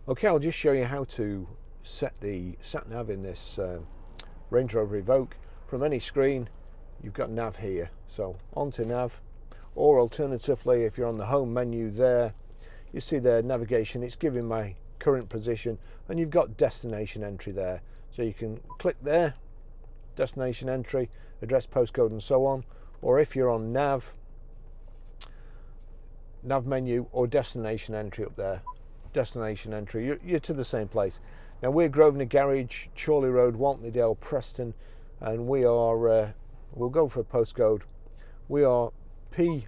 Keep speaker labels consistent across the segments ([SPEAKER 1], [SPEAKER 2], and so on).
[SPEAKER 1] Okay, I'll just show you how to set the sat nav in this Range Rover Evoque. From any screen, you've got nav here. So onto nav, or alternatively, if you're on the home menu there, you see the navigation, it's giving my current position, and you've got destination entry there. So you can click there, destination entry, address, postcode, and so on. Or if you're on nav menu or destination entry up there, destination entry, you're to the same place. Now we're Grosvenor Garage, Chorley Road, Waltleydale, Preston, and we are we'll go for postcode. We are PR,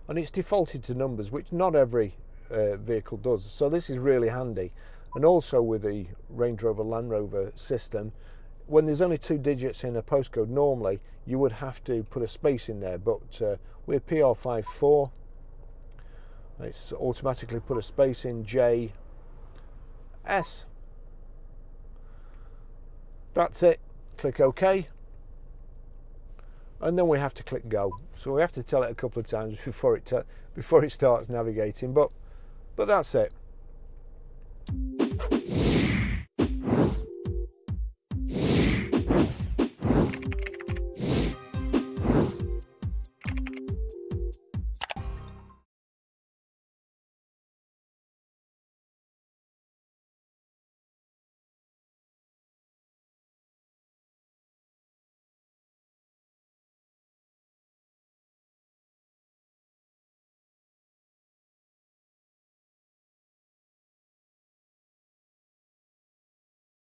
[SPEAKER 1] and it's defaulted to numbers, which not every vehicle does, so this is really handy. And also with the Range Rover Land Rover system, when there's only 2 digits in a postcode, normally you would have to put a space in there, but we're PR54. It's automatically put a space in JS. That's it. Click OK, and then we have to click go. So we have to tell it a couple of times before it starts navigating. But that's it.